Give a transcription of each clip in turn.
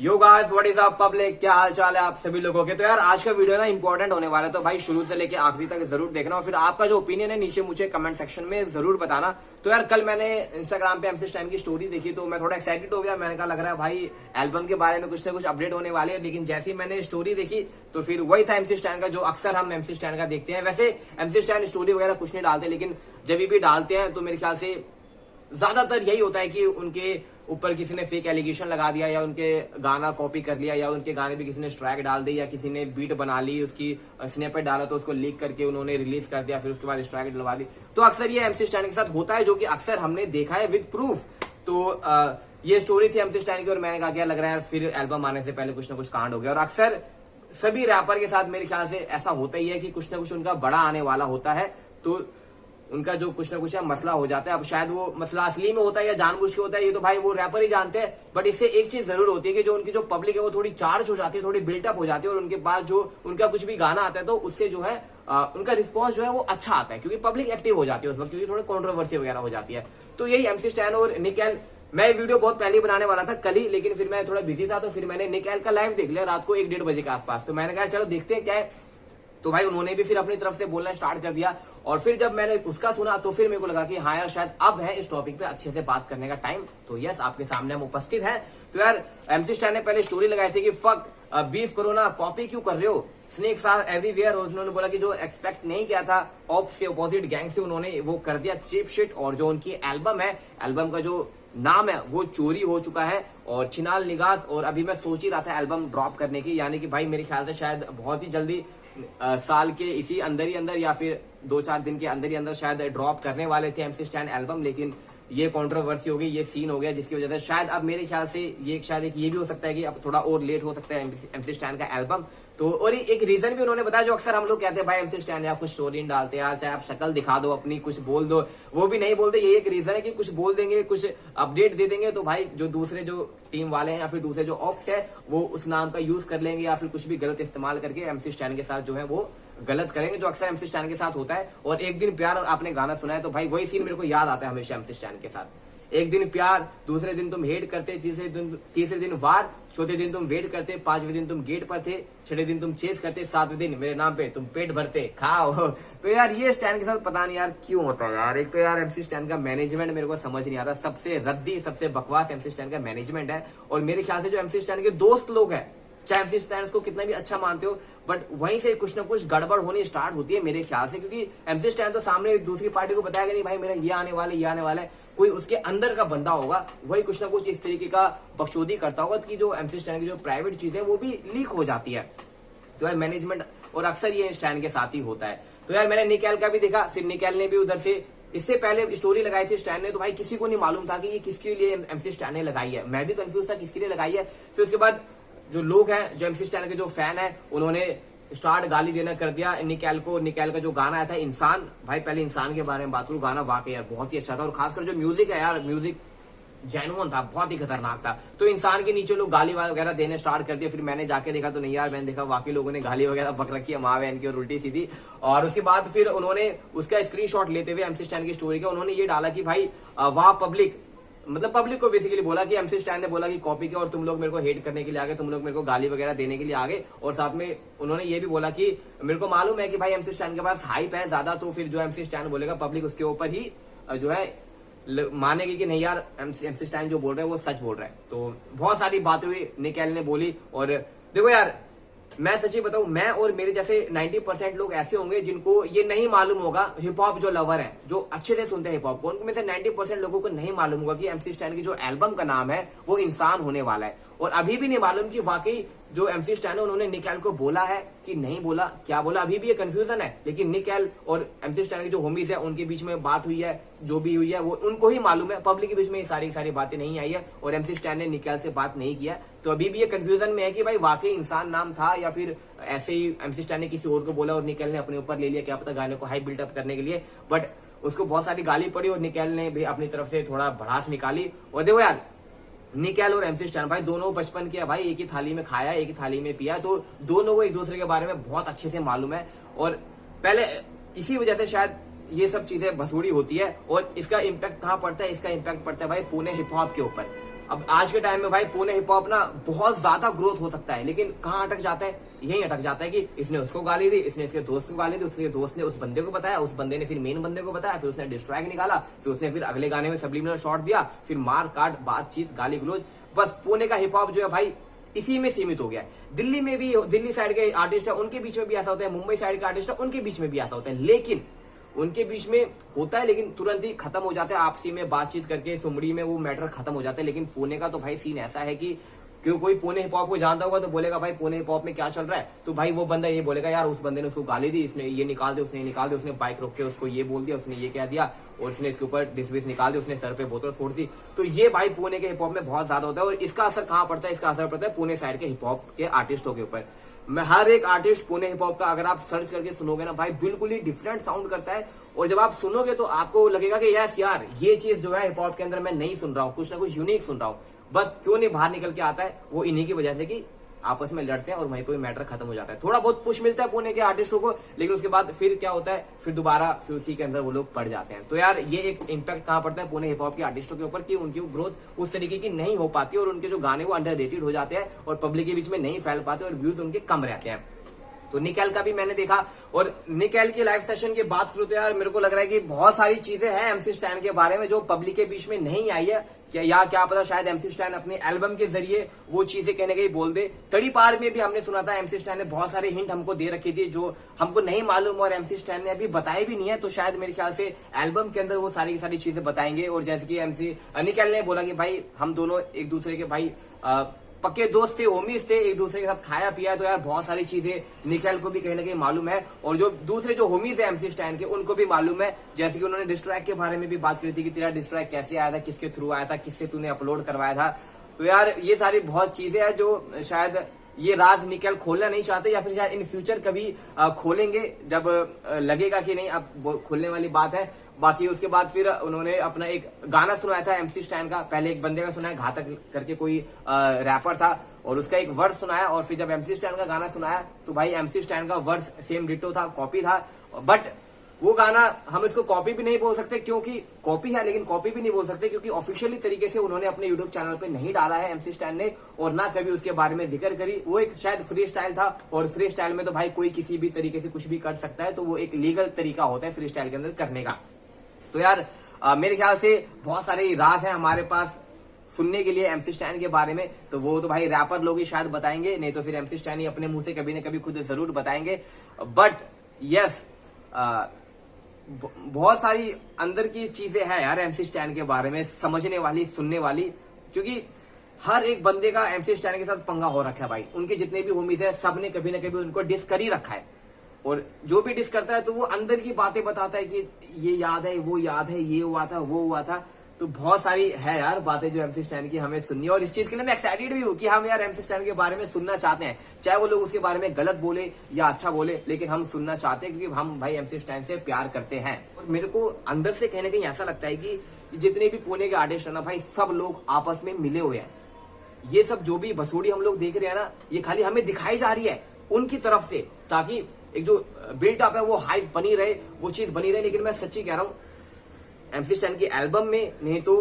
Yo guys what is up public, क्या हाल चाल है आप सभी लोगों के। तो यार आज का वीडियो ना इंपॉर्टेंट होने वाला है, तो भाई शुरू से लेके आखिरी तक जरूर देखना और फिर आपका जो ओपिनियन है नीचे मुझे कमेंट सेक्शन में जरूर बताना। तो यार कल मैंने इंस्टाग्राम पे एमसी स्टैन की स्टोरी देखी तो मैं थोड़ा एक्साइटेड हो गया। मैंने कहा लग रहा है भाई एल्बम के बारे में कुछ ना कुछ अपडेट होने वाले है, लेकिन जैसे ही मैंने स्टोरी देखी तो फिर वही था एमसी स्टैन का जो अक्सर हम एमसी स्टैन का देखते हैं। वैसे एमसी स्टैन स्टोरी वगैरह कुछ नहीं डालते, लेकिन जब भी डालते हैं तो मेरे ख्याल से ज्यादातर यही होता है कि उनके ऊपर किसी ने फेक एलिगेशन लगा दिया या उनके गाना कॉपी कर लिया या उनके गाने भी किसी ने स्ट्राइक डाल दी या किसी ने बीट बना ली, उसकी स्नैपेट डाला तो उसको लीक करके उन्होंने रिलीज कर दिया, फिर उसके बाद स्ट्राइक डलवा दी। तो अक्सर ये एमसी स्टैन के साथ होता है, जो कि अक्सर हमने देखा है विद प्रूफ। तो ये स्टोरी थी एमसी स्टैन की और मैंने कहा क्या लग रहा है फिर एल्बम आने से पहले कुछ ना कुछ कांड हो गया। और अक्सर सभी रैपर के साथ मेरे ख्याल से ऐसा होता ही है कि कुछ ना कुछ उनका बड़ा आने वाला होता है तो उनका जो कुछ ना कुछ है मसला हो जाता है। अब शायद वो मसला असली में होता है या जानबूझ के होता है, ये तो भाई वो रैपर ही जानते हैं। बट इससे एक चीज जरूर होती है कि जो उनकी जो पब्लिक है वो थोड़ी चार्ज हो जाती है, थोड़ी बिल्टअप हो जाती है और उनके पास जो उनका कुछ भी गाना आता है तो उससे जो है उनका रिस्पॉन्स जो है वो अच्छा आता है, क्योंकि पब्लिक एक्टिव हो जाती है उस वक्त, क्योंकि थोड़ी कॉन्ट्रोवर्सी वगैरह हो जाती है। तो यही एमसी स्टैन और निकैल। मैं वीडियो बहुत पहले बनाने वाला था कल ही, लेकिन फिर मैं थोड़ा बिजी था तो फिर मैंने निकैल का लाइव देख लिया रात को 1-1:30 बजे के आसपास। तो मैंने कहा चलो देखते हैं क्या है। तो भाई उन्होंने भी फिर अपनी तरफ से बोलना स्टार्ट कर दिया और फिर जब मैंने उसका सुना तो फिर मेरे को लगा कि हाँ यार शायद अब है इस टॉपिक पे अच्छे से बात करने का टाइम। तो यस आपके सामने हम उपस्थित हैं। तो यार एमसी स्टैन ने पहले स्टोरी लगाई थी कि फक बीफ कोरोना कॉपी क्यों कर रहे हो, स्नेक्स आर एवरीवेयर। और उन्होंने बोला कि जो एक्सपेक्ट नहीं किया था ऑप से अपोजिट गैंग से उन्होंने वो कर दिया चीप शिट। और जो उनकी एल्बम है, एल्बम का जो नाम है वो चोरी हो चुका है और छिनाल निगास। और अभी मैं सोच ही रहा था एल्बम ड्रॉप करने की, यानी कि भाई मेरे ख्याल से शायद बहुत ही जल्दी साल के इसी अंदर ही अंदर या फिर 2-4 दिन के अंदर ही अंदर शायद ड्रॉप करने वाले थे एमसी स्टैन एल्बम। लेकिन ये कंट्रोवर्सी हो गई, ये सीन हो गया, जिसकी वजह से शायद अब मेरे ख्याल से ये शायद एक ये भी हो सकता है कि अब थोड़ा और लेट हो सकता है एमसी स्टैन का एल्बम। तो और एक रीजन भी उन्होंने बताया जो अक्सर हम लोग कहते हैं भाई एमसी स्टैन या कुछ स्टोरी नहीं डालते यार, चाहे आप शक्ल दिखा दो अपनी, कुछ बोल दो, वो भी नहीं बोलते। ये एक रीजन है कि कुछ बोल देंगे, कुछ अपडेट दे देंगे तो भाई जो दूसरे जो टीम वाले हैं या फिर दूसरे जो ऑप्स है वो उस नाम का यूज कर लेंगे या फिर कुछ भी गलत इस्तेमाल करके एमसी स्टैन के साथ जो है वो गलत करेंगे, जो अक्सर एमसी स्टैन के साथ होता है। और एक दिन प्यार आपने गाना सुना है तो भाई वही सीन मेरे को याद आता है हमेशा एमसी स्टैन के साथ। एक दिन प्यार, दूसरे दिन तुम हेट करते, तीसरे दिन वार, चौथे दिन तुम वेट करते, 5वें दिन तुम गेट पर थे, 6वें दिन तुम चेस करते, 7वें दिन मेरे नाम पे तुम पेट भरते खाओ। तो यार ये स्टैन के साथ पता नहीं यार क्यों होता है यार। एक तो यार एमसी स्टैन का मैनेजमेंट मेरे को समझ नहीं आता, सबसे रद्दी सबसे बकवास एमसी स्टैन का मैनेजमेंट है। और मेरे ख्याल से जो एमसी स्टैन के दोस्त लोग हैं, चाहे एमसी स्टैन को कितना भी अच्छा मानते हो, बट वहीं से कुछ ना कुछ गड़बड़ होनी स्टार्ट होती है मेरे ख्याल से। क्योंकि एमसी स्टैन तो सामने दूसरी पार्टी को बताएगा नहीं भाई मेरा ये आने वाला ये आने वाला है, कोई उसके अंदर का बंदा होगा वही कुछ ना कुछ इस तरीके का बकचोदी करता होगा कि जो एमसी स्टैन की जो प्राइवेट चीज है वो भी लीक हो जाती है। तो यार मैनेजमेंट और अक्सर ये स्टैन के साथ ही होता है। तो यार मैंने निकैल का भी देखा, फिर निकैल ने भी उधर से इससे पहले स्टोरी लगाई थी स्टैन ने, तो भाई किसी को नहीं मालूम था कि ये किसके लिए एमसी स्टैन ने लगाई है। मैं भी कंफ्यूज था किसके लिए लगाई है। फिर उसके बाद जो लोग हैं, जो एमसी स्टैन के जो फैन है, उन्होंने स्टार्ट गाली देना कर दिया निकैल को। निकैल का जो गाना आया था इंसान, भाई पहले इंसान के बारे में बात करूं, गाना वाकई यार बहुत ही अच्छा था और खासकर जो म्यूजिक है यार, म्यूजिक जेन्युइन था, बहुत ही खतरनाक था। तो इंसान के नीचे लोग गाली वगैरह देने स्टार्ट कर दिया। फिर मैंने जाके देखा तो नहीं यार, मैंने देखा वाकई लोगों ने गाली वगैरह बक रखी है माँ बहन की और उल्टी सीधी। और उसके बाद फिर उन्होंने उसका स्क्रीनशॉट लेते हुए एमसी स्टैन की स्टोरी का उन्होंने ये डाला कि भाई वाह पब्लिक, मतलब पब्लिक को बेसिकली बोला कि एमसी स्टैन ने बोला कि कॉपी किया और तुम लोग मेरे को हेट करने के लिए आगे, तुम लोग मेरे को गाली वगैरह देने के लिए आगे। और साथ में उन्होंने ये भी बोला कि मेरे को मालूम है कि भाई एमसी स्टैन के पास हाइप है ज्यादा, तो फिर जो एमसी स्टैन बोलेगा पब्लिक उसके ऊपर ही जो है मानेगी कि नहीं यार एमसी स्टैन जो बोल रहे हैं वो सच बोल रहा है। तो बहुत सारी बातें हुई निकैल ने बोली। और देखो यार मैं सच्ची बताऊं, मैं और मेरे जैसे 90% लोग ऐसे होंगे जिनको ये नहीं मालूम होगा, हिप हॉप जो लवर है, जो अच्छे से सुनते हैं हिप हॉप को, उनमें से 90% लोगों को नहीं मालूम होगा कि एमसी स्टैन की जो एल्बम का नाम है वो इंसान होने वाला है। और अभी भी नहीं मालूम कि वाकई जो एमसी स्टैन है उन्होंने निकैल को बोला है कि नहीं बोला, क्या बोला, अभी भी ये कंफ्यूजन है। लेकिन निकैल और एमसी स्टैन के जो होमीज है उनके बीच में बात हुई है, जो भी हुई है वो उनको ही मालूम है, पब्लिक के बीच में ये सारी बातें नहीं आई है और एमसी स्टैन ने निकैल से बात नहीं किया। तो अभी भी ये कंफ्यूजन में है कि भाई वाकई इंसान नाम था या फिर ऐसे ही एमसी स्टैन ने किसी और को बोला और निकैल ने अपने ऊपर ले लिया, क्या पता गाने को हाई बिल्डअप करने के लिए। बट उसको बहुत सारी गाली पड़ी और निकैल ने भी अपनी तरफ से थोड़ा भड़ास निकाली। और देखो यार निकैल और एमसी स्टैन भाई दोनों बचपन के भाई एक ही थाली में खाया, एक ही थाली में पिया, तो दोनों को एक दूसरे के बारे में बहुत अच्छे से मालूम है। और पहले इसी वजह से शायद ये सब चीजें भसूड़ी होती है। और इसका इम्पैक्ट कहाँ पड़ता है, इसका इम्पैक्ट पड़ता है भाई पुणे हिप हॉप के ऊपर। अब आज के टाइम में भाई पुणे हिप हॉप ना बहुत ज्यादा ग्रोथ हो सकता है, लेकिन कहाँ अटक जाता है, यही अटक जाता है कि इसने उसको गाली दी, इसने इसके दोस्त को गाली दी, उसके दोस्त ने उस बंदे को बताया, उस बंदे ने फिर मेन बंदे को बताया, फिर उसने डिस्ट्रैक्ट निकाला, फिर उसने फिर अगले गाने में सब्लिमिनल शॉट दिया, फिर मार काट बातचीत गाली गलौज। बस पुणे का हिप हॉप जो है भाई इसी में सीमित हो गया है। दिल्ली में भी, दिल्ली साइड के आर्टिस्ट है उनके बीच में भी ऐसा होता है, मुंबई साइड के आर्टिस्ट है उनके बीच में भी ऐसा होता है, लेकिन उनके बीच में होता है लेकिन तुरंत ही खत्म हो जाता है, आपसी में बातचीत करके सुमड़ी में वो मैटर खत्म हो जाता है। लेकिन पुणे का तो भाई सीन ऐसा है कि क्यों कोई पुणे हिप हॉप को जानता होगा तो बोलेगा भाई पुणे हिप हॉप में क्या चल रहा है, तो भाई वो बंदा ये बोलेगा यार उस बंदे ने उसको गाली दी, इसने ये निकाल दिया, उसने ये निकाल दिया, उसने बाइक रोक के उसको ये बोल दिया, उसने ये कह दिया, और उसने इसके ऊपर डिसविस निकाल दी, उसने सर पे बोतल फोड़ दी। तो ये भाई पुणे के हिप हॉप में बहुत ज्यादा होता है, और इसका असर कहाँ पड़ता है, इसका असर पड़ता है पुणे साइड के हिप हॉप के आर्टिस्टों के ऊपर। मैं हर एक आर्टिस्ट पुणे हिप हॉप का अगर आप सर्च करके सुनोगे ना भाई बिल्कुल ही डिफरेंट साउंड करता है, और जब आप सुनोगे तो आपको लगेगा कि यस यार ये चीज जो है हिप हॉप के अंदर मैं नहीं सुन रहा हूँ, कुछ ना कुछ यूनिक सुन रहा हूँ। बस क्यों नहीं बाहर निकल के आता है, वो इन्हीं की वजह से कि आपस में लड़ते हैं और वहीं पर मैटर खत्म हो जाता है। थोड़ा बहुत पुश मिलता है पुणे के आर्टिस्टों को, लेकिन उसके बाद फिर क्या होता है, फिर दोबारा फिर उसी के अंदर वो लोग पड़ जाते हैं। तो यार ये एक इम्पैक्ट कहाँ पड़ता है पुणे हिप हॉप के आर्टिस्टों के ऊपर कि उनकी ग्रोथ उस तरीके की नहीं हो पाती, और उनके जो गाने वो अंडररेटेड हो जाते हैं और पब्लिक के बीच में नहीं फैल पाते, और व्यूज उनके कम रहते हैं। तो निकैल का भी मैंने देखा, और निकैल की लाइव सेशन की बात करूं तो यार मेरे को लग रहा है कि बहुत सारी चीजें हैं एमसी स्टैन के बारे में जो पब्लिक के बीच में नहीं आई है, क्या पता शायद एमसी स्टैन अपने एल्बम के जरिए वो चीजें कहने कहीं बोल दे। तड़ी पार में भी हमने सुना था एमसी स्टैन ने बहुत सारे हिंट हमको दे रखी थी जो हमको नहीं मालूम, और एमसी स्टैन ने अभी बताए भी नहीं है, तो शायद मेरे ख्याल से एल्बम के अंदर वो सारी सारी चीजें बताएंगे। और जैसे कि एमसी निकैल ने बोला कि भाई हम दोनों एक दूसरे के भाई पक्के दोस्त थे, होमीज थे, एक दूसरे के साथ खाया पिया, तो यार बहुत सारी चीजें निकैल को भी कहीं ना कहीं मालूम है, और जो दूसरे जो होमीज है एमसी स्टैन के उनको भी मालूम है। जैसे कि उन्होंने डिस्ट्रैक्ट के बारे में भी बात करी थी कि तेरा डिस्ट्रैक्ट कैसे आया था, किसके थ्रू आया था, किससे तूने अपलोड करवाया था। तो यार ये सारी बहुत चीजें हैं जो शायद ये राज निकैल खोलना नहीं चाहते, या फिर शायद इन फ्यूचर कभी खोलेंगे जब लगेगा कि नहीं अब खोलने वाली बात है। बाकी उसके बाद फिर उन्होंने अपना एक गाना सुनाया था एमसी स्टैन का, पहले एक बंदे का सुनाया घातक करके कोई रैपर था, और उसका एक वर्स सुनाया, और फिर जब एमसी स्टैन का गाना सुनाया तो भाई एमसी स्टैन का वर्स सेम डिटो था, कॉपी था, बट वो गाना हम इसको कॉपी भी नहीं बोल सकते क्योंकि कॉपी है, लेकिन कॉपी भी नहीं बोल सकते क्योंकि ऑफिशियली तरीके से उन्होंने अपने यूट्यूब चैनल पे नहीं डाला है एमसी स्टैन ने, और ना कभी उसके बारे में जिक्र करी। वो एक शायद फ्री स्टाइल था, और फ्री स्टाइल में तो भाई कोई किसी भी तरीके से कुछ भी कर सकता है, तो वो एक लीगल तरीका होता है फ्री स्टाइल के अंदर करने का। तो यार मेरे ख्याल से बहुत सारे राज हैं हमारे पास सुनने के लिए एमसी स्टैन के बारे में, तो वो तो भाई रैपर लोग ही शायद बताएंगे, नहीं तो फिर एमसी स्टैन ही अपने मुंह से कभी न कभी खुद जरूर बताएंगे। बट यस बहुत सारी अंदर की चीजें हैं यार एमसी स्टैन के बारे में समझने वाली, सुनने वाली, क्योंकि हर एक बंदे का एमसी स्टैन के साथ पंगा हो रखा है भाई। उनके जितने भी होमीज है सबने कभी ना कभी उनको डिस कर ही रखा है, और जो भी डिस करता है तो वो अंदर की बातें बताता है कि ये याद है, वो याद है, ये हुआ था, वो हुआ था। तो बहुत सारी है यार बातें जो एमसी स्टैन की हमें सुननी है, और इस चीज के लिए मैं एक्साइटेड भी हूँ कि हम यार एमसी स्टैन के बारे में सुनना चाहते हैं, चाहे वो लोग उसके बारे में गलत बोले या अच्छा बोले, लेकिन हम सुनना चाहते हैं क्योंकि हम भाई एमसी स्टैन से प्यार करते हैं। और मेरे को अंदर से कहीं ना कहीं ऐसा लगता है कि जितने भी पुणे के आर्टिस्ट है ना भाई, सब लोग आपस में मिले हुए हैं। ये सब जो भी बसूड़ी हम लोग देख रहे हैं ना, ये खाली हमें दिखाई जा रही है उनकी तरफ से, ताकि एक जो बिल्टअप है वो हाइप बनी रहे, वो चीज बनी रहे। लेकिन मैं सच्ची कह रहा हूँ एमसी स्टैन की एल्बम में नहीं तो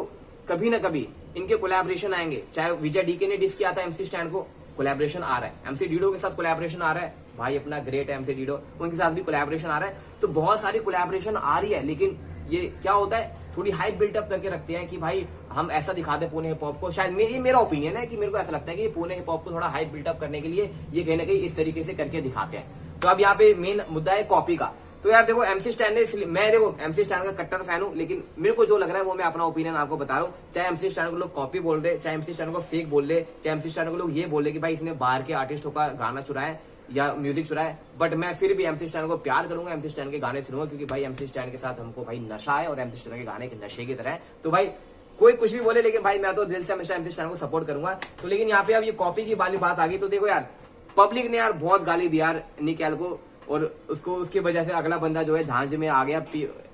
कभी ना कभी इनके कोलैबोरेशन आएंगे। चाहे विजय डीके ने डिस किया था एमसी स्टैन को, कोलैबोरेशन आ रहा है, एमसी डीडो के साथ कोलैबोरेशन आ रहा है, भाई अपना ग्रेट है एमसी डीडो, उनके साथ भी कोलैबोरेशन आ रहा है। तो बहुत सारी कोलैबोरेशन आ रही है, लेकिन ये क्या होता है थोड़ी हाइप बिल्टअप करके रखते हैं कि भाई हम ऐसा दिखाते पुणे हिप हॉप को। शायद ये मेरा ओपिनियन है कि मेरे को ऐसा लगता है कि पुणे हिप हॉप को थोड़ा हाइप बिल्टअप करने के लिए ये कहीं ना कहीं इस तरीके से करके दिखाते हैं। तो अब यहाँ पे मेन मुद्दा है कॉपी का। तो यार देखो एमसी स्टैन ने, मैं देखो एमसी स्टैन का कट्टर फैन हूं, लेकिन मेरे को जो लग रहा है वो मैं अपना ओपिनियन आपको बता रहा हूँ। चाहे एमसी स्टैन को लोग कॉपी बोल रहे, चाहे एमसी स्टैन को फेक बोल रहे, चाहे एमसी स्टैन को लोग ये बोल रहे कि भाई इसने बाहर के आर्टिस्टों का गाना चुराया या म्यूजिक चुराया, बट मैं फिर भी एमसी स्टैन को प्यार करूंगा, एमसी स्टैन के गाने सुनूंगा, क्योंकि भाई एमसी स्टैन के साथ हमको भाई नशा है और एमसी स्टैन के गाने के नशे की तरह है। तो भाई कोई कुछ भी बोले, लेकिन भाई मैं तो दिल से हमेशा एमसी स्टैन को सपोर्ट करूंगा। तो लेकिन यहाँ पे अब ये कॉपी की वाली बात आ गई, तो देखो यार पब्लिक ने यार बहुत गाली दी यार निकैल को, और उसको उसकी वजह से अगला बंदा जो है झांझ में आ गया,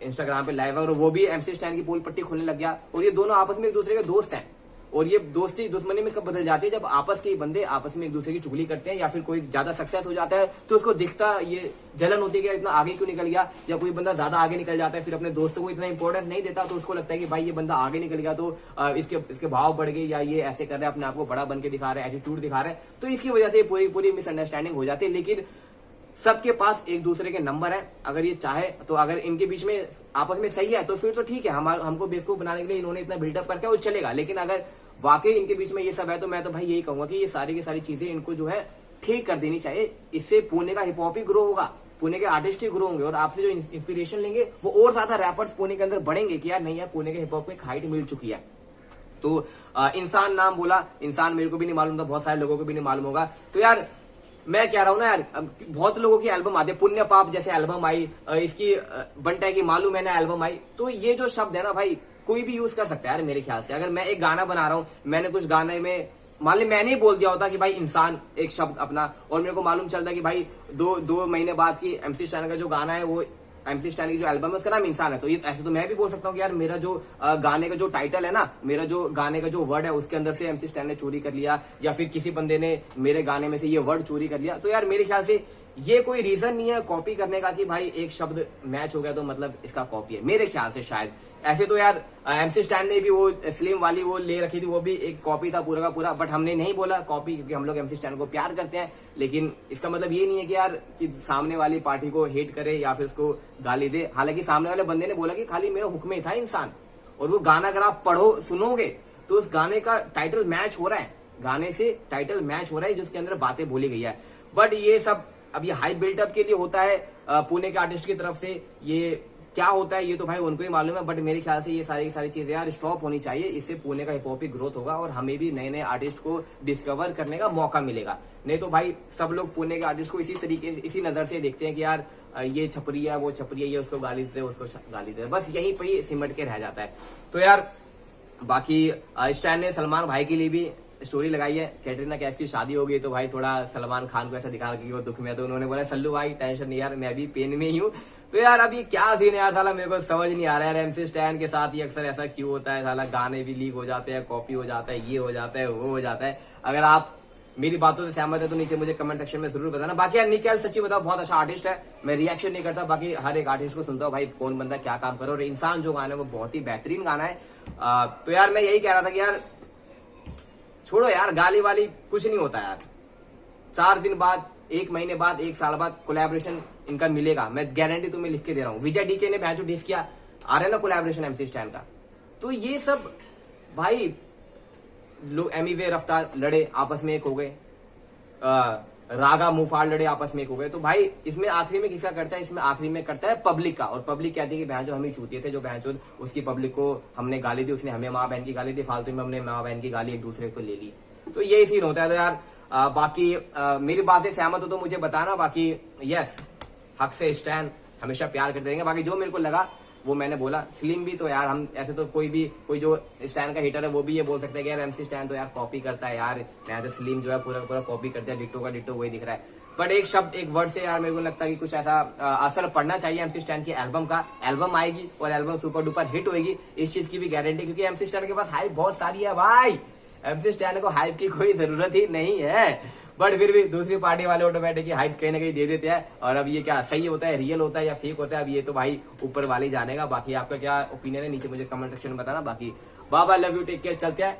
इंस्टाग्राम पे लाइव है, और वो भी एमसी स्टैन की पोल पट्टी खोलने लग गया। और ये दोनों आपस में एक दूसरे के दोस्त हैं, और ये दोस्ती दुश्मनी में कब बदल जाती है, जब आपस के बंदे आपस में एक दूसरे की चुगली करते हैं, या फिर कोई ज्यादा सक्सेस हो जाता है तो उसको दिखता ये जलन होती है कि इतना आगे क्यों निकल गया, या कोई बंदा ज्यादा आगे निकल जाता है फिर अपने दोस्तों को इतना इंपॉर्टेंस नहीं देता, तो उसको लगता है कि भाई ये बंदा आगे निकल गया तो इसके भाव बढ़ गए, या ये ऐसे कर रहा है, अपने आप को बड़ा बन के दिखा रहा है, एटीट्यूड दिखा रहा है, तो इसकी वजह से पूरी मिसअंडरस्टैंडिंग हो जाती है। लेकिन सबके पास एक दूसरे के नंबर है, अगर ये चाहे तो, अगर इनके बीच में आपस में सही है तो फिर तो ठीक है, हमको बेवकूफ बनाने के लिए इन्होंने इतना बिल्डअप करके वो चलेगा। लेकिन अगर वाकई इनके बीच में ये सब है तो मैं तो भाई यही कहूंगा कि ये सारी की सारी चीजें इनको जो है ठीक कर देनी चाहिए। इससे पुणे का हिप हॉप ही ग्रो होगा, पुणे के आर्टिस्ट ही ग्रो होंगे, और आपसे जो इंस्पिरेशन लेंगे वो और ज्यादा रैपर्स पुणे के अंदर बढ़ेंगे कि यार नहीं यार पुणे के हिप हॉप को एक हाइट मिल चुकी है। तो इंसान नाम बोला, इंसान मेरे को भी नहीं मालूम था, बहुत सारे लोगों को भी नहीं मालूम होगा। तो यार मैं कह रहा हूं ना यार, बहुत लोगों की एल्बम आती है, पुण्य पाप जैसे एल्बम आई, इसकी बंटा की मालूम है ना एल्बम आई, तो ये जो शब्द है ना भाई कोई भी यूज कर सकता है यार मेरे ख्याल से। अगर मैं एक गाना बना रहा हूं, मैंने कुछ गाने में मान ली मैंने ही बोल दिया होता कि भाई इंसान एक शब्द अपना, और मेरे को मालूम चलता कि भाई दो महीने बाद की MC स्टैन का जो गाना है वो MC स्टैन की जो एल्बम है उसका नाम इंसान है, तो ये ऐसे तो मैं भी बोल सकता हूँ कि यार मेरा जो गाने का जो टाइटल है ना, मेरा जो गाने का जो वर्ड है उसके अंदर से MC स्टैन ने चोरी कर लिया, या फिर किसी बंदे ने मेरे गाने में से ये वर्ड चोरी कर लिया। तो यार मेरे ख्याल से ये कोई रीजन नहीं है कॉपी करने का कि भाई एक शब्द मैच हो गया तो मतलब इसका कॉपी है, मेरे ख्याल से शायद। ऐसे तो यार MC स्टैन ने भी वो स्लिम वाली वो ले रखी थी, वो भी एक कॉपी था पूरा का पूरा, बट हमने नहीं बोला कॉपी क्योंकि हम लोग MC स्टैन को प्यार करते हैं। लेकिन इसका मतलब ये नहीं है कि यार कि सामने वाली पार्टी को हेट करे या फिर उसको गाली दे। हालांकि सामने वाले बंदे ने बोला कि खाली मेरा हुक्म ही था इंसान, और वो गाना अगर आप पढ़ो सुनोगे तो उस गाने का टाइटल मैच हो रहा है, गाने से टाइटल मैच हो रहा है जिसके अंदर बातें बोली गई है। बट ये सब अब ये हाई बिल्टअप के लिए होता है पुणे के आर्टिस्ट की तरफ से, ये क्या होता है ये तो भाई उनको ही मालूम है। बट मेरे ख्याल से ये सारी चीजें यार स्टॉप होनी चाहिए, इससे पुणे का हिप हॉप ही ग्रोथ होगा और हमें भी नए नए आर्टिस्ट को डिस्कवर करने का मौका मिलेगा। नहीं तो भाई सब लोग पुणे के आर्टिस्ट को इसी नजर से देखते हैं कि यार ये छपरी है वो छपरी है, ये उसको गाली देते उसको गाली देते, बस यहीं पर ही सिमट के रह जाता है। तो यार बाकी स्टैन ने सलमान भाई के लिए भी स्टोरी लगाई है, कैटरीना कैफ की शादी हो गई तो भाई थोड़ा सलमान खान को ऐसा दिखा कि वो दुख में है, तो उन्होंने बोला सल्लू भाई टेंशन नहीं यार मैं भी पेन में ही हूँ। तो यार अभी क्या सीन है यार, साला मेरे को समझ नहीं आ रहा है MC स्टैन के साथ ही अक्सर ऐसा क्यों होता है, साला गाने भी लीक हो जाते हैं, कॉपी हो जाता है, ये हो जाता है वो हो जाता है। अगर आप मेरी बातों से सहमत है तो नीचे मुझे कमेंट सेक्शन में जरूर बताना। बाकी यार निकल सच्ची बताओ बहुत अच्छा आर्टिस्ट है, मैं रिएक्शन नहीं करता, बाकी हर एक आर्टिस्ट को सुनता हूँ भाई कौन बंदा क्या काम करो, और इंसान जो गाना है वो बहुत ही बेहतरीन गाना है। तो यार मैं यही कह रहा था कि यार छोड़ो यार गाली वाली कुछ नहीं होता यार, 4 दिन बाद 1 महीने बाद 1 साल बाद कोलैबोरेशन इनका मिलेगा, मैं गारंटी तुम्हें लिख के दे रहा हूँ। विजय डीके ने जो डिस किया आ रहा है ना कोलैबोरेशन MC स्टैन का, तो ये सब भाई लोग एमीवे रफ्तार लड़े आपस में एक हो गए, रागा मुफाड़ लड़े आपस में एक हो गए, तो भाई इसमें आखिरी में किसका करता है, इसमें आखिरी में करता है पब्लिक का, और पब्लिक कहती है कि बहन जो हम ही चूतिए थे, जो बहन उसकी पब्लिक को हमने गाली दी, उसने हमें माँ बहन की गाली दी, फालतू में हमने माँ बहन की गाली एक दूसरे को ले ली। तो यही सीन होता है। तो यार बाकी मेरी बात से सहमत हो तो मुझे बताना, बाकी यस हक से स्टैन हमेशा प्यार करते रहेंगे। बाकी जो मेरे को लगा वो मैंने बोला, स्लिम भी तो यार हम ऐसे तो कोई जो स्टैन का हिटर है वो भी ये बोल सकता है कि यार MC स्टैन तो यार कॉपी करता है यार, मैं तो स्लिम जो है पूरा कॉपी करता है, डिट्टो का डिट्टो वही दिख रहा है। बट एक शब्द एक वर्ड से यार मेरे को लगता है कि कुछ ऐसा असर पड़ना चाहिए MC स्टैन की एल्बम का, एल्बम आएगी और एल्बम सुपर डुपर हिट होगी, इस चीज की भी गारंटी, क्योंकि MC स्टैन के पास हाइप बहुत सारी है भाई, MC स्टैन को हाइप की कोई जरूरत ही नहीं है। बट फिर भी दूसरी पार्टी वाले ऑटोमेटिक हाइप कहीं ना कहीं दे देते हैं, और अब ये क्या सही होता है, रियल होता है या फेक होता है, अब ये तो भाई ऊपर वाले जानेगा। बाकी आपका क्या ओपिनियन है नीचे मुझे कमेंट सेक्शन में बताना। बाकी बाबा लव यू टेक केयर, चलते हैं।